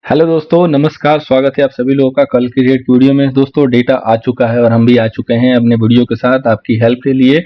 Hello दोस्तों, नमस्कार। स्वागत है आप सभी लोगों का कल की रेट वीडियो में। दोस्तों डेटा आ चुका है और हम भी आ चुके हैं अपने वीडियो के साथ आपकी हेल्प के लिए।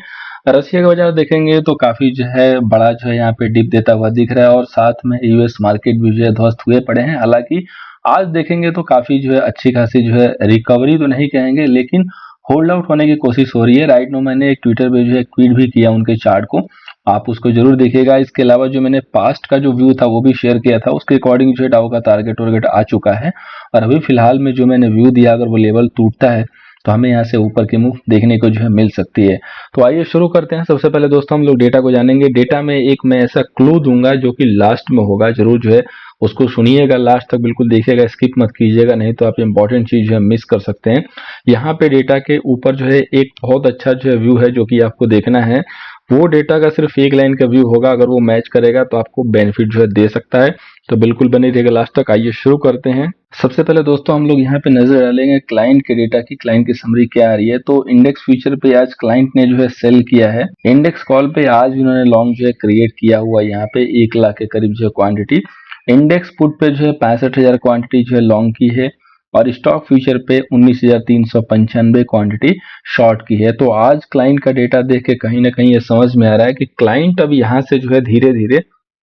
रशिया का बाजार देखेंगे तो काफी जो है बड़ा जो है यहाँ पे डिप देता हुआ दिख रहा है और साथ में यूएस मार्केट भी जो है ध्वस्त हुए पड़े हैं। हालांकि आज देखेंगे तो काफी जो है अच्छी खासी जो है रिकवरी तो नहीं कहेंगे, लेकिन होल्ड आउट होने की कोशिश हो रही है। राइट नो मैंने एक ट्विटर पे जो है ट्वीट भी किया उनके चार्ट को, आप उसको जरूर देखिएगा। इसके अलावा जो मैंने पास्ट का जो व्यू था वो भी शेयर किया था, उसके अकॉर्डिंग जो है डाउ का टारगेट वारगेट आ चुका है। और अभी फिलहाल में जो मैंने व्यू दिया, अगर वो लेवल टूटता है तो हमें यहाँ से ऊपर की मूव देखने को जो है मिल सकती है। तो आइए शुरू करते हैं। सबसे पहले दोस्तों हम लोग डेटा को जानेंगे। डेटा में एक मैं ऐसा क्लू दूंगा जो कि लास्ट में होगा, जरूर जो है उसको सुनिएगा, लास्ट तक बिल्कुल देखिएगा, स्किप मत कीजिएगा, नहीं तो आप इंपॉर्टेंट चीज जो है मिस कर सकते हैं। यहाँ पे डेटा के ऊपर जो है एक बहुत अच्छा जो है व्यू है जो कि आपको देखना है। वो डेटा का सिर्फ एक लाइन का व्यू होगा, अगर वो मैच करेगा तो आपको बेनिफिट जो है दे सकता है। तो बिल्कुल बने रहिएगा लास्ट तक। आइए शुरू करते हैं। सबसे पहले दोस्तों हम लोग यहाँ पे नजर डालेंगे क्लाइंट के डेटा की, क्लाइंट की समरी क्या आ रही है। तो इंडेक्स फ्यूचर पे आज क्लाइंट ने जो है सेल किया है। इंडेक्स कॉल पे आज इन्होंने लॉन्ग जो है क्रिएट किया हुआ, यहाँ पे 1 लाख के करीब जो है क्वांटिटी। इंडेक्स पुट पे जो है 65,000 क्वांटिटी जो है लॉन्ग की है और स्टॉक फ्यूचर पे 19,395 क्वांटिटी शॉर्ट की है। तो आज क्लाइंट का डेटा देख के कहीं ना कहीं ये समझ में आ रहा है कि क्लाइंट अब यहाँ से जो है धीरे धीरे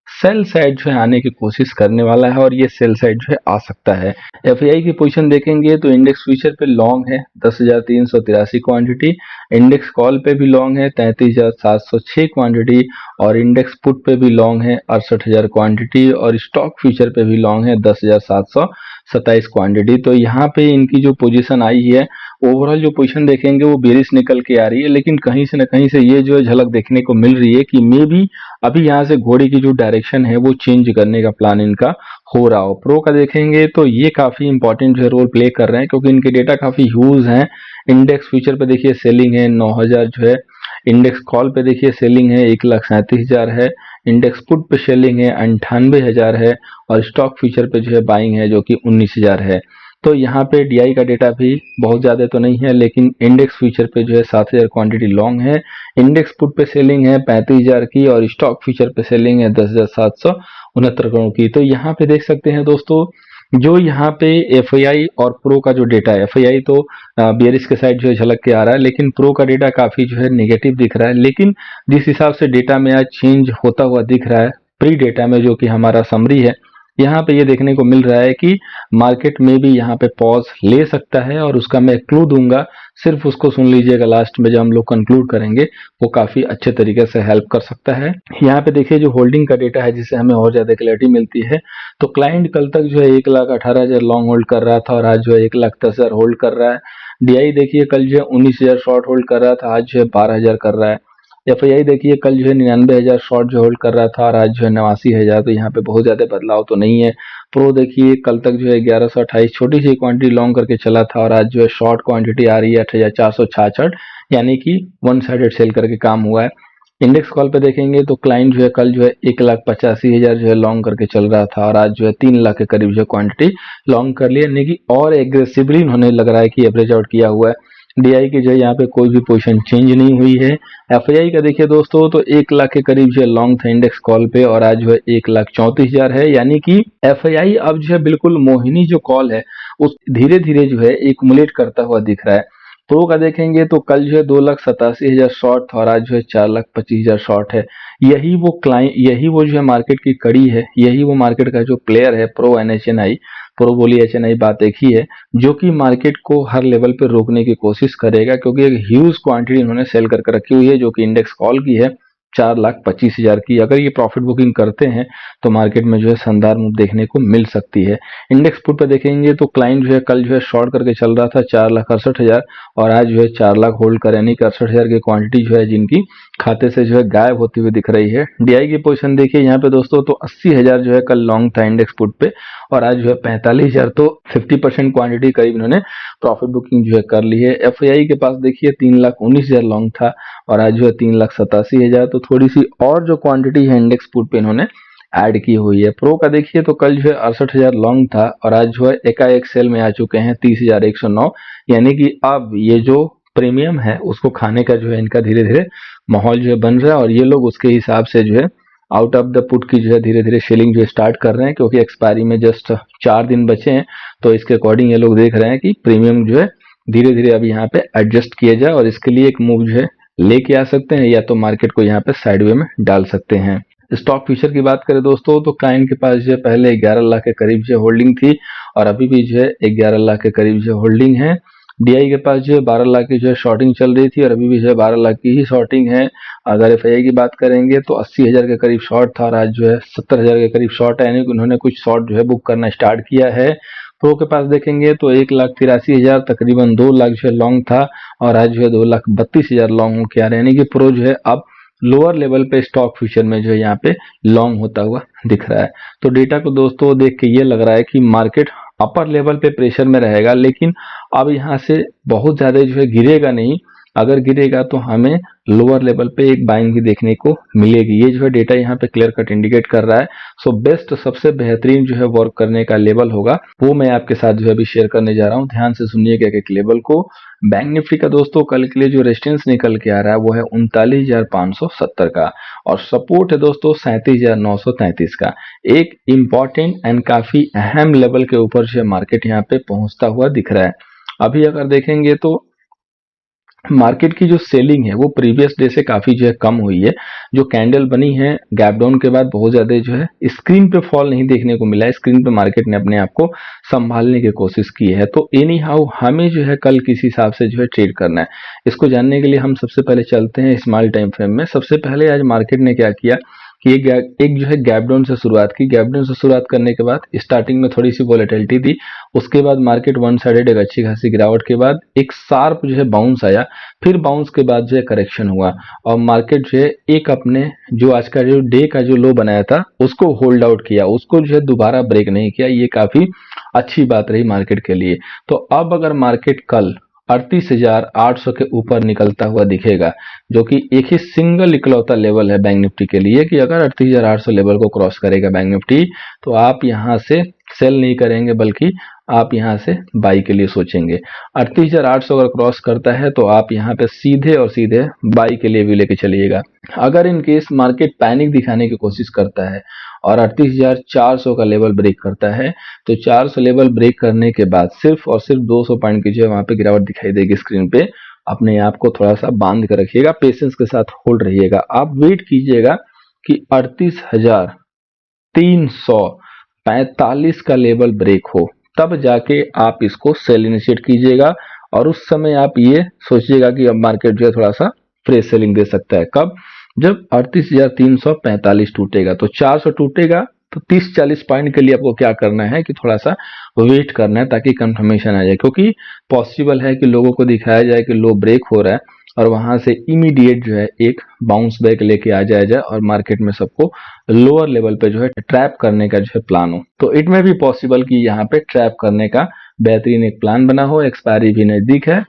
सेल साइड जो है आने की कोशिश करने वाला है और ये सेल साइड जो है आ सकता है। एफआईआई की पोजीशन देखेंगे तो इंडेक्स फ्यूचर पे लॉन्ग है 10,383 क्वांटिटी, इंडेक्स कॉल पे भी लॉन्ग है 33,706 क्वांटिटी और इंडेक्स पुट पे भी लॉन्ग है 68,000 क्वांटिटी और स्टॉक फ्यूचर पे भी लॉन्ग है 10,727 क्वांटिटी। तो यहाँ पे इनकी जो पोजीशन आई है, ओवरऑल जो पोजीशन देखेंगे वो बेरिश निकल के आ रही है, लेकिन कहीं से न कहीं से ये जो है झलक देखने को मिल रही है कि मे बी अभी यहाँ से घोड़े की जो डायरेक्शन है वो चेंज करने का प्लान इनका हो रहा हो। प्रो का देखेंगे तो ये काफी इंपॉर्टेंट जो है रोल प्ले कर रहे हैं, क्योंकि इनके डेटा काफी ह्यूज हैं। इंडेक्स फ्यूचर पे देखिए सेलिंग है 9,000 जो है, इंडेक्स कॉल पे देखिए सेलिंग है 1,37,000 है, इंडेक्स पुट पे सेलिंग है 98,000 है और स्टॉक फ्यूचर पे जो है बाइंग है जो कि 19,000 है। तो यहाँ पे डीआई का डेटा भी बहुत ज्यादा तो नहीं है, लेकिन इंडेक्स फ्यूचर पे जो है 7,000 क्वांटिटी लॉन्ग है, इंडेक्स पुट पे सेलिंग है 35,000 की और स्टॉक फ्यूचर पे सेलिंग है 10,769 करोड़ की। तो यहाँ पे देख सकते हैं दोस्तों, जो यहाँ पे एफआईआई और प्रो का जो डेटा है, एफआईआई तो बियरिश के साइड जो है झलक के आ रहा है, लेकिन प्रो का डेटा काफी जो है नेगेटिव दिख रहा है। लेकिन जिस हिसाब से डेटा में आज चेंज होता हुआ दिख रहा है प्री डेटा में, जो कि हमारा समरी है, यहाँ पे ये देखने को मिल रहा है कि मार्केट में भी यहाँ पे पॉज ले सकता है और उसका मैं क्लू दूंगा, सिर्फ उसको सुन लीजिएगा लास्ट में जब हम लोग कंक्लूड करेंगे, वो काफी अच्छे तरीके से हेल्प कर सकता है। यहाँ पे देखिए जो होल्डिंग का डेटा है जिससे हमें और ज्यादा क्लैरिटी मिलती है। तो क्लाइंट कल तक जो है 1,18,000 लॉन्ग होल्ड कर रहा था और आज जो है 1,10,000 होल्ड कर रहा है। डीआई देखिए कल जो है 19,000 शॉर्ट होल्ड कर रहा था, आज जो है 12,000 कर रहा है। एफआईआई देखिए कल जो है 99,000 शॉर्ट जो होल्ड कर रहा था और आज जो है 89,000। तो यहाँ पे बहुत ज्यादा बदलाव तो नहीं है। प्रो देखिए कल तक जो है 1128 छोटी सी क्वांटिटी लॉन्ग करके चला था और आज जो है शॉर्ट क्वांटिटी आ रही है 8,466, यानी कि वन साइडेड सेल करके काम हुआ है। इंडेक्स कॉल पे देखेंगे तो क्लाइंट जो है कल जो है 1,85,000 जो है लॉन्ग करके चल रहा था और आज जो है 3 लाख के करीब जो क्वांटिटी लॉन्ग कर लिया, यानी कि और एग्रेसिवली उन्होंने लग रहा है कि एवरेज आउट किया हुआ है। डीआई की जो है यहाँ पे कोई भी पोजीशन चेंज नहीं हुई है। एफआईआई का देखिए दोस्तों तो 1 लाख के करीब जो है लॉन्ग था इंडेक्स कॉल पे और आज जो है 1,34,000 है, यानी कि एफआईआई अब जो है बिल्कुल मोहिनी जो कॉल है उस धीरे धीरे जो है एक्युमुलेट करता हुआ दिख रहा है। प्रो का देखेंगे तो कल जो है 2,87,000 शॉर्ट था और आज जो है 4,25,000 शॉर्ट है। यही वो क्लाइंट, यही वो जो है मार्केट की कड़ी है, यही वो मार्केट का जो प्लेयर है प्रो एनएचएनआई, प्रो बोली एचएनआई, बात एक ही है, जो कि मार्केट को हर लेवल पे रोकने की कोशिश करेगा, क्योंकि एक ह्यूज क्वांटिटी इन्होंने सेल करके रखी हुई है जो कि इंडेक्स कॉल की है 4,25,000 की। अगर ये प्रॉफिट बुकिंग करते हैं तो मार्केट में जो है शानदार मूव देखने को मिल सकती है। इंडेक्स पुट पे देखेंगे तो क्लाइंट जो है कल जो है शॉर्ट करके चल रहा था 4,68,000 और आज जो है 4 लाख होल्ड कर, यानी कि 68,000 की क्वांटिटी जो है जिनकी खाते से जो है गायब होती हुई दिख रही है। डीआई की पोजीशन देखिए यहाँ पे दोस्तों तो 80,000 जो है कल लॉन्ग था इंडेक्स पुट पे और आज जो है 45,000, तो 50% क्वांटिटी करीब इन्होंने प्रॉफिट बुकिंग जो है कर ली है। एफआईआई के पास देखिए 3,19,000 लॉन्ग था और आज जो है 3,87,000, तो थोड़ी सी और जो क्वांटिटी है इंडेक्स पुट पे इन्होंने ऐड की हुई है। प्रो का देखिए तो कल जो है 68,000 लॉन्ग था और आज जो है एकाएक सेल में आ चुके हैं 30,109, यानी कि अब ये जो प्रीमियम है उसको खाने का जो है इनका धीरे धीरे माहौल जो है बन रहा है और ये लोग उसके हिसाब से जो है आउट ऑफ द पुट की जो है धीरे धीरे सेलिंग जो स्टार्ट कर रहे हैं, क्योंकि एक्सपायरी में जस्ट 4 दिन बचे हैं। तो इसके अकॉर्डिंग ये लोग देख रहे हैं कि प्रीमियम जो है धीरे धीरे अब यहाँ पे एडजस्ट किया जाए, और इसके लिए एक मूव जो है लेके आ सकते हैं, या तो मार्केट को यहाँ पे साइडवे में डाल सकते हैं। स्टॉक फ्यूचर की बात करें दोस्तों, तो काइन के पास जो है पहले 11 लाख के करीब जो होल्डिंग थी, और अभी भी जो है 11 लाख के करीब जो होल्डिंग है। डीआई के पास जो है 12 लाख की जो है शॉर्टिंग चल रही थी, और अभी भी जो है 12 लाख की ही शॉर्टिंग है। अगर एफआईआई की बात करेंगे तो 80,000 के करीब शॉर्ट था, और आज जो है 70,000 के करीब शॉर्ट है, यानी कि उन्होंने कुछ शॉर्ट जो है बुक करना स्टार्ट किया है। प्रो के पास देखेंगे तो 1,83,000 तकरीबन 2 लाख जो है लॉन्ग था, और आज जो है 2,32,000 लॉन्ग हो के आ रहे हैं, यानी कि प्रो जो है अब लोअर लेवल पे स्टॉक फ्यूचर में जो है यहाँ पे लॉन्ग होता हुआ दिख रहा है। तो डेटा को दोस्तों देख के ये लग रहा है कि मार्केट अपर लेवल पे प्रेशर में रहेगा, लेकिन अब यहाँ से बहुत ज्यादा जो है गिरेगा नहीं। अगर गिरेगा तो हमें लोअर लेवल पे एक बाइंग भी देखने को मिलेगी। ये जो है डेटा यहाँ पे क्लियर कट इंडिकेट कर रहा है। सो बेस्ट, सबसे बेहतरीन जो है वर्क करने का लेवल होगा, वो मैं आपके साथ जो है अभी शेयर करने जा रहा हूँ। ध्यान से सुनिएगा एक लेवल को। बैंक निफ्टी का दोस्तों कल के लिए जो रेजिस्टेंस निकल के आ रहा है वो है 39,570 का, और सपोर्ट है दोस्तों 37,933 का। एक इंपॉर्टेंट एंड काफी अहम लेवल के ऊपर जो है मार्केट यहाँ पे पहुंचता हुआ दिख रहा है। अभी अगर देखेंगे तो मार्केट की जो सेलिंग है वो प्रीवियस डे से काफी जो है कम हुई है। जो कैंडल बनी है गैप डाउन के बाद बहुत ज्यादा जो है स्क्रीन पे फॉल नहीं देखने को मिला है। स्क्रीन पे मार्केट ने अपने आप को संभालने की कोशिश की है। तो एनी हाउ हमें जो है कल किस हिसाब से जो है ट्रेड करना है, इसको जानने के लिए हम सबसे पहले चलते हैं स्मॉल टाइम फ्रेम में। सबसे पहले आज मार्केट ने क्या किया कि एक जो है गैप डाउन से शुरुआत की। गैप डाउन से शुरुआत करने के बाद स्टार्टिंग में थोड़ी सी वोलेटिलिटी थी, उसके बाद मार्केट वन साइडेड एक अच्छी खासी गिरावट के बाद एक शार्प जो है बाउंस आया, फिर बाउंस के बाद जो है करेक्शन हुआ, और मार्केट जो है एक अपने जो आज का जो डे का जो लो बनाया था उसको होल्ड आउट किया, उसको जो है दोबारा ब्रेक नहीं किया। ये काफी अच्छी बात रही मार्केट के लिए। तो अब अगर मार्केट कल 38,800 के ऊपर निकलता हुआ दिखेगा, जो कि एक ही सिंगल इकलौता लेवल है बैंक निफ्टी के लिए, कि अगर 38,800 लेवल को क्रॉस करेगा बैंक निफ्टी तो आप यहां से सेल नहीं करेंगे, बल्कि आप यहां से बाई के लिए सोचेंगे। 38,800 अगर क्रॉस करता है तो आप यहां पे सीधे और सीधे बाई के लिए भी लेके चलिएगा। अगर इन केस मार्केट पैनिक दिखाने की कोशिश करता है और 38,400 का लेवल ब्रेक करता है, तो 400 लेवल ब्रेक करने के बाद सिर्फ और सिर्फ 200 पॉइंट की जो है वहां पे गिरावट दिखाई देगी स्क्रीन पे। अपने आप को थोड़ा सा बांध कर रखिएगा, पेशेंस के साथ होल्ड रहिएगा। आप वेट कीजिएगा कि 38,345 का लेवल ब्रेक हो, तब जाके आप इसको सेल इनिशिएट कीजिएगा। और उस समय आप ये सोचिएगा कि अब मार्केट जो है थोड़ा सा फ्रेश सेलिंग दे सकता है। कब? जब 38,345 टूटेगा। तो 400 टूटेगा तो 30-40 पॉइंट के लिए आपको क्या करना है कि थोड़ा सा वेट करना है, ताकि कंफर्मेशन आ जाए। क्योंकि पॉसिबल है कि लोगों को दिखाया जाए कि लो ब्रेक हो रहा है, और वहां से इमीडिएट जो है एक बाउंस बैक लेके आ जाया जाए, और मार्केट में सबको लोअर लेवल पे जो है ट्रैप करने का जो है प्लान हो। तो इट में भी पॉसिबल कि यहाँ पे ट्रैप करने का बेहतरीन एक प्लान बना हो। एक्सपायरी भी नजदीक है,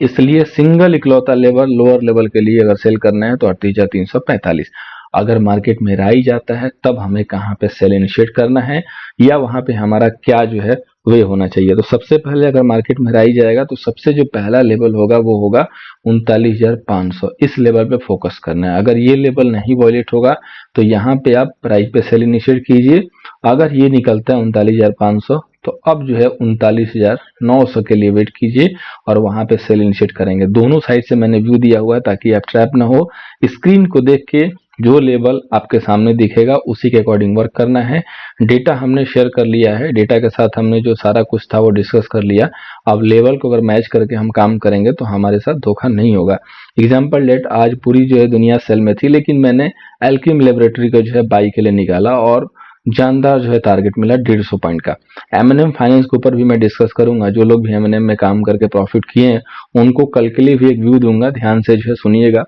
इसलिए सिंगल इकलौता लेवल लोअर लेवल के लिए अगर सेल करना है तो 38,345। अगर मार्केट में राई जाता है तब हमें कहाँ पे सेल इनिशिएट करना है, या वहां पे हमारा क्या जो है वे होना चाहिए। तो सबसे पहले अगर मार्केट में राई जाएगा तो सबसे जो पहला लेवल होगा वो होगा 39,500। इस लेवल पे फोकस करना है। अगर ये लेवल नहीं वॉयलेट होगा तो यहाँ पे आप प्राइस पे सेल इनिशिएट कीजिए। अगर ये निकलता है 39,500 तो अब जो है 39,900 के लिए वेट कीजिए, और वहां पे सेल इनिशिएट करेंगे। दोनों साइड से मैंने व्यू दिया हुआ है ताकि आप ट्रैप ना हो। स्क्रीन को देख के जो लेवल आपके सामने दिखेगा उसी के अकॉर्डिंग वर्क करना है। डेटा हमने शेयर कर लिया है, डेटा के साथ हमने जो सारा कुछ था वो डिस्कस कर लिया। अब लेवल को अगर मैच करके हम काम करेंगे तो हमारे साथ धोखा नहीं होगा। एग्जाम्पल लेट, आज पूरी जो है दुनिया सेल में थी, लेकिन मैंने एल्केम लेबोरेटरी को जो है बाई के लिए निकाला, और जानदार जो है टारगेट मिला 150 पॉइंट का। एमएनएम फाइनेंस के ऊपर भी मैं डिस्कस करूंगा। जो लोग भी एमएनएम में काम करके प्रॉफिट किए हैं उनको कल के लिए भी एक व्यू दूंगा, ध्यान से जो है सुनिएगा।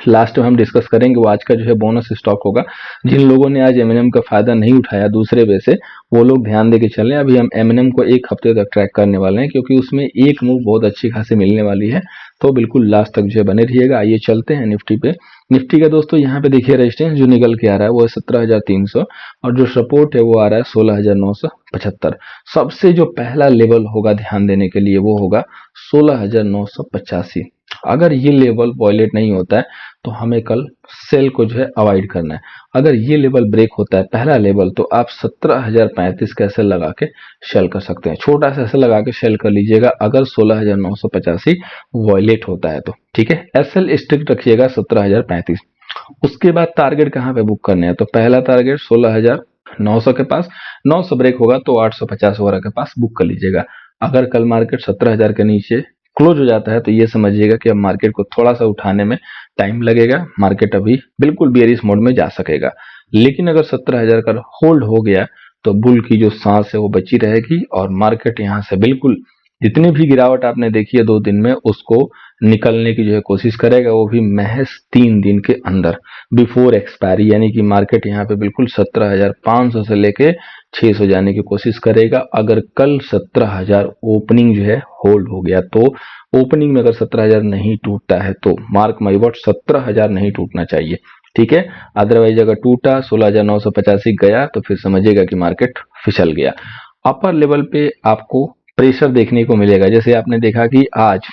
लास्ट में हम डिस्कस करेंगे, वो आज का जो है बोनस स्टॉक होगा। जिन लोगों ने आज एमएनएम का फायदा नहीं उठाया दूसरे वे से, वो लोग ध्यान दे के चलें। अभी हम एमएनएम को एक हफ्ते तक ट्रैक करने वाले हैं, क्योंकि उसमें एक मूव बहुत अच्छी खासी मिलने वाली है। तो बिल्कुल लास्ट तक जो है बने रहिएगा। आइए चलते हैं निफ्टी पे। निफ्टी का दोस्तों यहाँ पे देखिए रेजिस्टेंस जो निकल के आ रहा है वो है 17,300, और जो सपोर्ट है वो आ रहा है 16,975। सबसे जो पहला लेवल होगा ध्यान देने के लिए वो होगा 16,985। अगर ये लेवल वॉयलेट नहीं होता है तो हमें कल सेल को जो है अवॉइड करना है। अगर ये लेवल ब्रेक होता है पहला लेवल, तो आप 17,035 का एसएल लगा के सेल कर सकते हैं। छोटा सा एसएल लगा के सेल कर लीजिएगा अगर 16,985 वॉयलेट होता है तो, ठीक है। एसएल स्ट्रिक्ट रखिएगा 17,035। उसके बाद टारगेट कहाँ पे बुक करने हैं, तो पहला टारगेट 16,900 के पास, 900 ब्रेक होगा तो 850 वगैरह के पास बुक कर लीजिएगा। अगर कल मार्केट 17,000 के नीचे क्लोज हो जाता है तो ये समझिएगा कि अब मार्केट को थोड़ा सा उठाने में टाइम लगेगा, मार्केट अभी बिल्कुल बेयरिश मोड में जा सकेगा। लेकिन अगर 17,000 का होल्ड हो गया तो बुल की जो सांस है वो बची रहेगी और मार्केट यहाँ से बिल्कुल जितनी भी गिरावट आपने देखी है 2 दिन में उसको निकलने की जो है कोशिश करेगा, वो भी महज 3 दिन के अंदर बिफोर एक्सपायरी। यानी कि मार्केट यहाँ पे बिल्कुल 17,500 से लेके 600 जाने की कोशिश करेगा। अगर कल 17,000 ओपनिंग जो है होल्ड हो गया तो, ओपनिंग में अगर 17,000 नहीं टूटता है तो मार्क माई वर्ड 17,000 नहीं टूटना चाहिए, ठीक है। अदरवाइज अगर टूटा 16,985 गया तो फिर समझिएगा कि मार्केट फिसल गया। अपर लेवल पे आपको प्रेशर देखने को मिलेगा। जैसे आपने देखा कि आज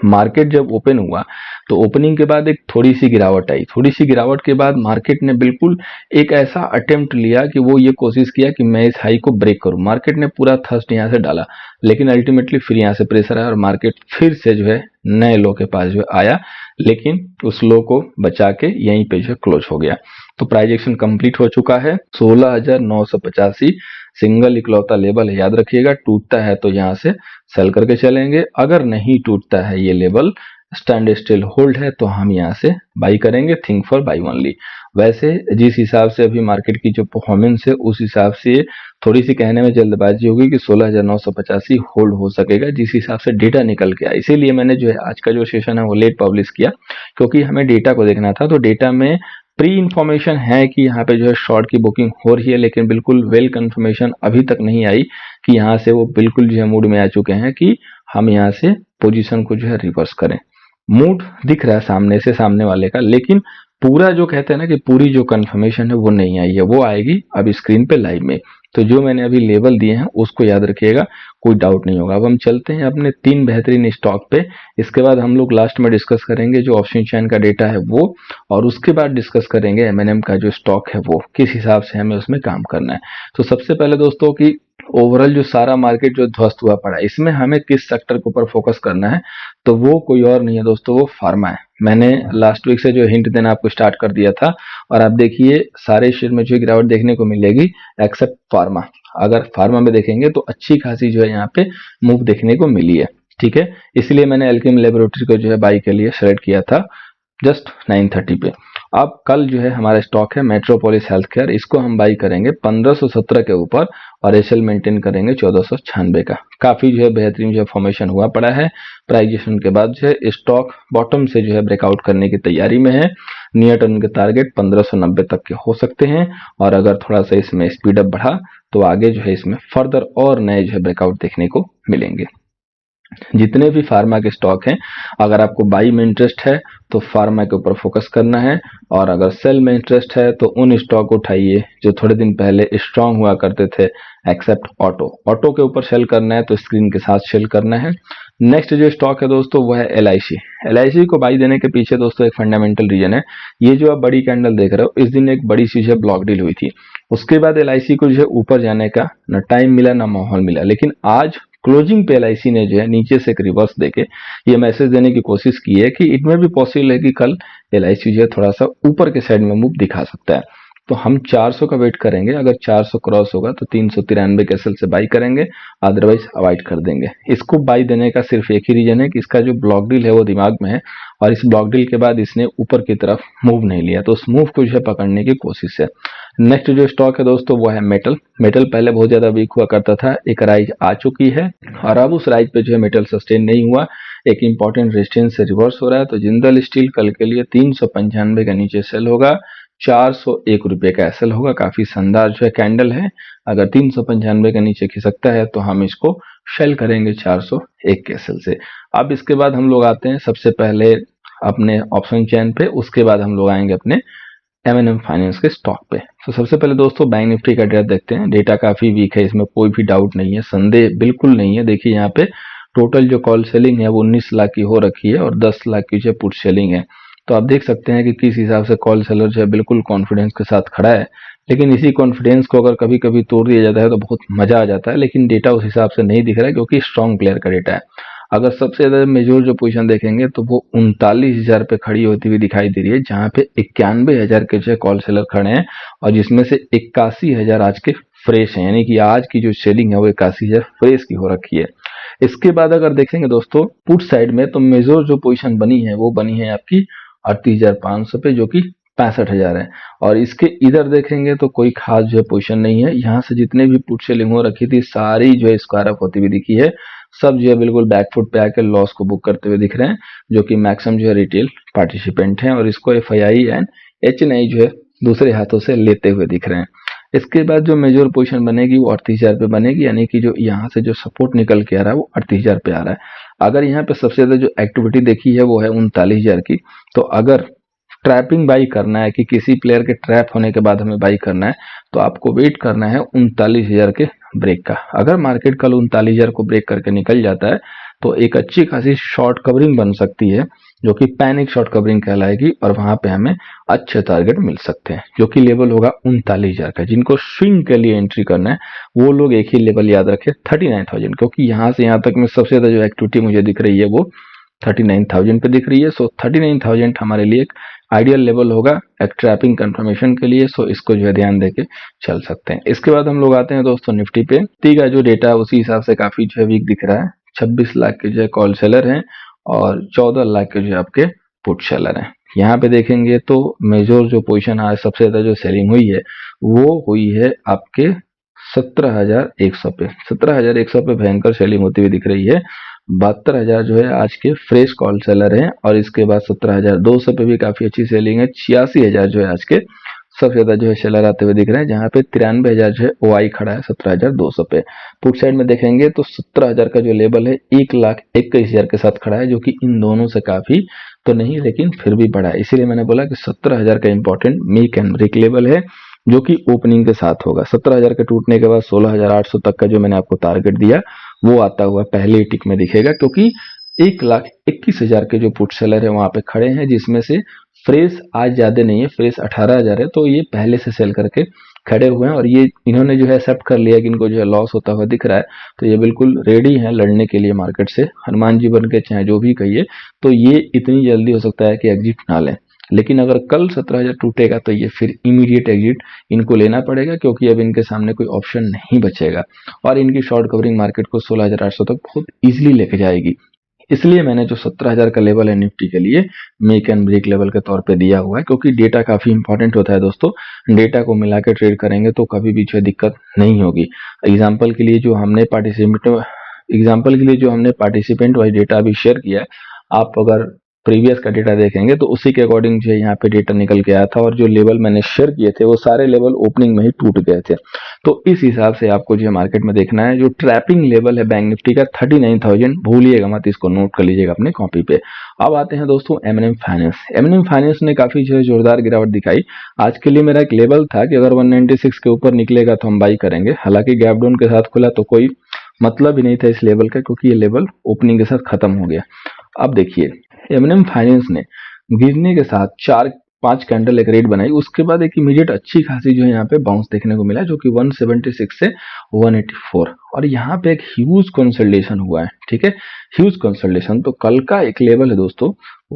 मार्केट जब ओपन हुआ तो ओपनिंग के बाद एक थोड़ी सी गिरावट आई, थोड़ी सी गिरावट के बाद मार्केट ने बिल्कुल एक ऐसा अटेम्प्ट लिया कि वो ये कोशिश किया कि मैं इस हाई को ब्रेक करूं। मार्केट ने पूरा थर्स्ट यहाँ से डाला, लेकिन अल्टीमेटली फिर यहाँ से प्रेशर आया और मार्केट फिर से जो है नए लो के पास जो आया, लेकिन उस लो को बचा के यहीं पे जो है क्लोज हो गया। तो प्राइस एक्शन कंप्लीट हो चुका है। 16,985 सिंगल इकलौता लेवल है, याद रखिएगा। टूटता है तो यहाँ से सेल करके चलेंगे, अगर नहीं टूटता है ये लेवल, स्टैंड स्टिल होल्ड है, तो हम यहाँ से बाई करेंगे, थिंक फॉर बाई ओनली। वैसे जिस हिसाब से अभी मार्केट की जो परफॉर्मेंस है उस हिसाब से थोड़ी सी कहने में जल्दबाजी होगी कि 16,985 होल्ड हो सकेगा जिस हिसाब से डेटा निकल के आया। इसीलिए मैंने जो है आज का जो सेशन है वो लेट पब्लिश किया, क्योंकि हमें डेटा को देखना था। तो डेटा में प्री इंफॉर्मेशन है कि यहाँ पे जो है शॉर्ट की बुकिंग हो रही है, लेकिन बिल्कुल वेल कंफर्मेशन अभी तक नहीं आई कि यहाँ से वो बिल्कुल जो है मूड में आ चुके हैं कि हम यहाँ से पोजीशन को जो है रिवर्स करें। मूड दिख रहा है सामने से सामने वाले का, लेकिन पूरा जो कहते हैं ना कि पूरी जो कंफर्मेशन है वो नहीं आई है, वो आएगी अब स्क्रीन पे लाइव में। तो जो मैंने अभी लेवल दिए हैं उसको याद रखिएगा, कोई डाउट नहीं होगा। अब हम चलते हैं अपने 3 बेहतरीन स्टॉक पे। इसके बाद हम लोग लास्ट में डिस्कस करेंगे जो ऑप्शन चेन का डेटा है वो, और उसके बाद डिस्कस करेंगे एमएनएम का जो स्टॉक है वो किस हिसाब से हमें उसमें काम करना है। तो सबसे पहले दोस्तों की ओवरऑल जो सारा मार्केट जो ध्वस्त हुआ पड़ा है, इसमें हमें किस सेक्टर के ऊपर फोकस करना है, तो वो कोई और नहीं है दोस्तों, वो फार्मा है। मैंने लास्ट वीक से जो हिंट देना आपको स्टार्ट कर दिया था, और आप देखिए सारे शेयर में जो गिरावट देखने को मिलेगी एक्सेप्ट फार्मा। अगर फार्मा में देखेंगे तो अच्छी खासी जो है यहाँ पे मूव देखने को मिली है, ठीक है। इसलिए मैंने एल्केम लेबोरेटरी को जो है बाई के लिए सेलेक्ट किया था जस्ट 930 पे। अब कल जो है हमारा स्टॉक है मेट्रोपोलिस हेल्थ केयर, इसको हम बाई करेंगे 1517 के ऊपर और एसएल मेंटेन करेंगे 1496 का। काफी जो है बेहतरीन जो फॉर्मेशन हुआ पड़ा है। प्राइजेशन के बाद जो है स्टॉक बॉटम से जो है ब्रेकआउट करने की तैयारी में है। नियर टर्म के टारगेट 1590 तक के हो सकते हैं, और अगर थोड़ा सा इसमें स्पीड अप बढ़ा तो आगे जो है इसमें फर्दर और नए जो है ब्रेकआउट देखने को मिलेंगे। जितने भी फार्मा के स्टॉक हैं, अगर आपको बाई में इंटरेस्ट है तो फार्मा के ऊपर फोकस करना है, और अगर सेल में इंटरेस्ट है तो उन स्टॉक को उठाइए जो थोड़े दिन पहले स्ट्रांग हुआ करते थे, एक्सेप्ट ऑटो। ऑटो के ऊपर सेल करना है तो स्क्रीन के साथ सेल करना है। नेक्स्ट जो स्टॉक है दोस्तों वो है एलआईसी। एलआईसी को बाई देने के पीछे दोस्तों एक फंडामेंटल रीजन है। ये जो आप बड़ी कैंडल देख रहे हो, इस दिन एक बड़ी सी जो है ब्लॉक डील हुई थी, उसके बाद एलआईसी को जो है ऊपर जाने का न टाइम मिला ना माहौल मिला, लेकिन आज क्लोजिंग पे एलआईसी ने जो है नीचे से एक रिवर्स देके ये मैसेज देने की कोशिश की है कि इट में भी पॉसिबल है कि कल एलआईसी जो है थोड़ा सा ऊपर के साइड में मूव दिखा सकता है। तो हम 400 का वेट करेंगे, अगर 400 क्रॉस होगा तो 393 के एसएल से बाई करेंगे, अदरवाइज अवॉइड कर देंगे। इसको बाई देने का सिर्फ एक ही रीजन है कि इसका जो ब्लॉक डील है वो दिमाग में है, और इस ब्लॉक डील के बाद इसने ऊपर की तरफ मूव नहीं लिया, तो उस मूव को जो है पकड़ने की कोशिश है। नेक्स्ट जो स्टॉक है दोस्तों वो है मेटल। मेटल पहले बहुत ज्यादा वीक हुआ करता था, एक राइज आ चुकी है और अब उस राइज पे जो है मेटल सस्टेन नहीं हुआ, एक इंपॉर्टेंट रेजिस्टेंस से रिवर्स हो रहा है। तो जिंदल स्टील कल के लिए 395 के नीचे सेल होगा, 401 रुपए का एसएल होगा। काफी शानदार जो है कैंडल है, अगर 395 के नीचे खिसकता है तो हम इसको शेल करेंगे 401 के एसएल से। अब इसके बाद हम लोग आते हैं सबसे पहले अपने ऑप्शन चेन पे, उसके बाद हम लोग आएंगे अपने एमएनएम फाइनेंस के स्टॉक पे। तो सबसे पहले दोस्तों बैंक निफ्टी का डेटा देखते हैं। डेटा काफी वीक है, इसमें कोई भी डाउट नहीं है, संदेह बिल्कुल नहीं है। देखिए यहाँ पे टोटल जो कॉल सेलिंग है वो 19 लाख की हो रखी है और 10 लाख की जो पुट सेलिंग है। तो आप देख सकते हैं कि किस हिसाब से कॉल सेलर जो है बिल्कुल कॉन्फिडेंस के साथ खड़ा है। लेकिन इसी कॉन्फिडेंस को अगर कभी कभी तोड़ दिया जाता है तो बहुत मजा आ जाता है, लेकिन डेटा उस हिसाब से नहीं दिख रहा है क्योंकि स्ट्रॉन्ग प्लेयर का डेटा है। अगर सबसे ज्यादा मेजर जो पोजीशन देखेंगे तो वो 39,000 पे खड़ी होती हुई दिखाई दे रही है, जहां पे 91,000 के जो कॉल सेलर खड़े हैं और जिसमें से 81,000 आज के फ्रेश है, यानी कि आज की जो सेलिंग है वो 81,000 फ्रेश की हो रखी है। इसके बाद अगर देखेंगे दोस्तों पुट साइड में, तो मेजर जो पोजीशन बनी है वो बनी है आपकी 38,500 पे, जो कि 65,000 है। और इसके इधर देखेंगे तो कोई खास जो है पोजीशन नहीं है, यहाँ से जितने भी पुट सेलिंग हो रखी थी सारी जो है स्क्वायर अप होती हुई दिखी है। सब जो है बिल्कुल बैकफुट पे आकर लॉस को बुक करते हुए दिख रहे हैं, जो कि मैक्सिमम जो है रिटेल पार्टिसिपेंट हैं, और इसको एफआईआई एंड एचएनआई जो है दूसरे हाथों से लेते हुए दिख रहे हैं। इसके बाद जो मेजर पोजीशन बनेगी वो 38,000 पे बनेगी, यानी कि जो यहाँ से जो सपोर्ट निकल के आ रहा है वो 38,000 पे आ रहा है। अगर यहाँ पे सबसे ज्यादा जो एक्टिविटी देखी है वो है 39,000 की, तो अगर ट्रैपिंग बाई करना है कि किसी प्लेयर के ट्रैप होने के बाद हमें बाई करना है, तो आपको वेट करना है 39,000 के ब्रेक का। अगर मार्केट कल 39,000 को ब्रेक करके निकल जाता है तो एक अच्छी खासी शॉर्ट कवरिंग बन सकती है, जो कि पैनिक शॉर्ट कवरिंग कहलाएगी, और वहां पे हमें अच्छे टारगेट मिल सकते हैं, जो कि लेवल होगा 39,000 का। जिनको स्विंग के लिए एंट्री करना है वो लोग एक ही लेवल याद रखें, 39,000, क्योंकि यहां से यहां तक में सबसे ज्यादा जो एक्टिविटी मुझे दिख रही है वो 39,000 पे दिख रही है। सो 39,000 हमारे लिए एक आइडियल लेवल होगा एक ट्रैपिंग कंफर्मेशन के लिए। सो इसको जो है ध्यान देके चल सकते हैं। इसके बाद हम लोग आते हैं दोस्तों निफ्टी पे। निफ्टी का जो डेटा उसी हिसाब से काफी जो है वीक दिख रहा है। 26 लाख के जो है कॉल सेलर हैं और 14 लाख के जो है आपके पुट सेलर हैं। यहाँ पे देखेंगे तो मेजर जो पोजीशन आज सबसे ज्यादा जो सेलिंग हुई है वो हुई है आपके 17,100 पे। 17,100 पे भयंकर सेलिंग होती हुई दिख रही है। 72,000 जो है आज के फ्रेश कॉल सेलर हैं, और इसके बाद 17,200 पे भी काफी अच्छी सेलिंग है। 86,000 जो है आज के सबसे ज्यादा जो है सेलर आते हुए दिख रहे हैं, जहां पे 93,000 जो है ओआई खड़ा है 17,200 पे। पुट साइड में देखेंगे तो 17,000 का जो लेवल है 1,21,000 के साथ खड़ा है, जो कि इन दोनों से काफी तो नहीं लेकिन फिर भी बड़ा है। इसीलिए मैंने बोला कि 17,000 का important make and break level है, जो कि ओपनिंग के साथ होगा। 17,000 के टूटने के बाद 16,800 तक का जो मैंने आपको टारगेट दिया वो आता हुआ पहले टिक में दिखेगा, क्योंकि 1,21,000 के जो पुट सेलर है वहां पे खड़े हैं, जिसमें से फ्रेश आज ज्यादा नहीं है, फ्रेश 18,000 है। तो ये पहले से सेल करके खड़े हुए हैं, और ये इन्होंने जो है एक्सेप्ट कर लिया कि इनको जो है लॉस होता हुआ दिख रहा है, तो ये बिल्कुल रेडी है लड़ने के लिए मार्केट से। हनुमान जी बन के चाहे जो भी कहिए, तो ये इतनी जल्दी हो सकता है कि एग्जिट ना लें। लेकिन अगर कल 17,000 टूटेगा तो ये फिर इमीडिएट एग्जिट इनको लेना पड़ेगा, क्योंकि अब इनके सामने कोई ऑप्शन नहीं बचेगा, और इनकी शॉर्ट कवरिंग मार्केट को 16,800 तक बहुत इजीली लेके जाएगी। इसलिए मैंने जो 17,000 का लेवल है निफ्टी के लिए मेक एंड ब्रेक लेवल के तौर पे दिया हुआ है, क्योंकि डेटा काफी इंपॉर्टेंट होता है दोस्तों। डेटा को मिला के ट्रेड करेंगे तो कभी भी जो दिक्कत नहीं होगी। एग्जाम्पल के लिए जो हमने पार्टिसिपेंट वाइज डेटा अभी शेयर किया है, आप अगर प्रीवियस का डेटा देखेंगे तो उसी के अकॉर्डिंग जो है यहाँ पे डेटा निकल के आया था, और जो लेवल मैंने शेयर किए थे वो सारे लेवल ओपनिंग में ही टूट गए थे। तो इस हिसाब से आपको जो है मार्केट में देखना है। जो ट्रैपिंग लेवल है बैंक निफ्टी का 39,000, भूलिएगा मत, इसको नोट कर लीजिएगा अपने कॉपी पे। अब आते हैं दोस्तों एमएनएम फाइनेंस। एमएनएम फाइनेंस ने काफी जो है जोरदार गिरावट दिखाई। आज के लिए मेरा एक लेवल था कि अगर 196 के ऊपर निकलेगा तो हम बाई करेंगे। हालांकि गैप डाउन के साथ खुला तो कोई मतलब ही नहीं था इस लेवल का, क्योंकि ये लेवल ओपनिंग के साथ खत्म हो गया। अब देखिए एमएनएम फाइनेंस ने गिरने के साथ 4-5 कैंडल एक रेड बनाई, उसके बाद एक इमीडिएट अच्छी खासी जो है यहाँ पे बाउंस देखने को मिला, जो कि 176 से 184, और यहाँ पे एक ह्यूज कंसोलिडेशन हुआ है। ठीक है, ह्यूज कंसोलिडेशन। तो कल का एक लेवल है दोस्तों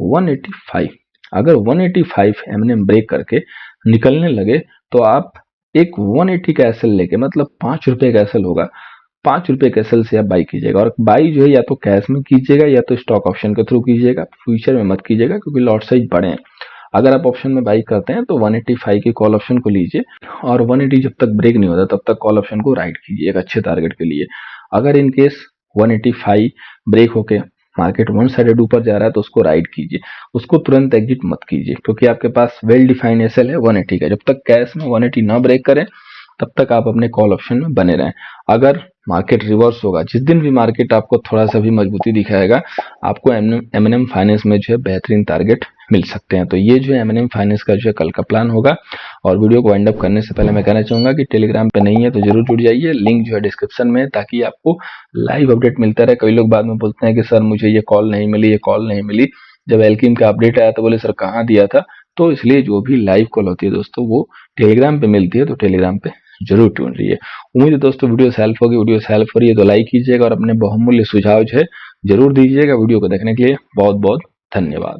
185। अगर 185 एमएनएम ब्रेक करके निकलने लगे तो आप एक 180 का एसएल लेके, मतलब 5 रुपए का एसएल होगा, 5 रुपए के एसएल से आप बाई कीजिएगा। और बाई जो है या तो कैश में कीजिएगा या तो स्टॉक ऑप्शन के थ्रू कीजिएगा, फ्यूचर में मत कीजिएगा, क्योंकि लॉट साइज बड़े हैं। अगर आप ऑप्शन में बाई करते हैं तो 185 की कॉल ऑप्शन को लीजिए, और 180 जब तक ब्रेक नहीं होता तब तक कॉल ऑप्शन को राइट कीजिए एक अच्छे टारगेट के लिए। अगर इन केस 185 ब्रेक होके मार्केट वन साइडेड ऊपर जा रहा है तो उसको राइट कीजिए, उसको तुरंत एग्जिट मत कीजिए, क्योंकि आपके पास वेल डिफाइंड एसएल है 180 का। जब तक कैश में 180 ना ब्रेक करें तब तक आप अपने कॉल ऑप्शन में बने रहें। अगर मार्केट रिवर्स होगा, जिस दिन भी मार्केट आपको थोड़ा सा भी मजबूती दिखाएगा, आपको एमएनएम फाइनेंस में जो है बेहतरीन टारगेट मिल सकते हैं। तो ये जो है एमएनएम फाइनेंस का जो है कल का प्लान होगा। और वीडियो को वाइंड अप करने से पहले मैं कहना चाहूंगा कि टेलीग्राम पे नहीं है तो जरूर जुड़ जाइए, लिंक जो है डिस्क्रिप्शन में है, ताकि आपको लाइव अपडेट मिलता रहे। कई लोग बाद में बोलते हैं कि सर मुझे ये कॉल नहीं मिली, ये कॉल नहीं मिली। जब एल्कीम का अपडेट आया तो बोले सर कहाँ दिया था। तो इसलिए जो भी लाइव कॉल होती है दोस्तों वो टेलीग्राम पे मिलती है, तो टेलीग्राम पे जरूर ट्यून रहिए। उम्मीद है दोस्तों वीडियो से हेल्प होगी। वीडियो से हेल्प हो रही है तो लाइक कीजिएगा और अपने बहुमूल्य सुझाव जो है जरूर दीजिएगा। वीडियो को देखने के लिए बहुत बहुत धन्यवाद।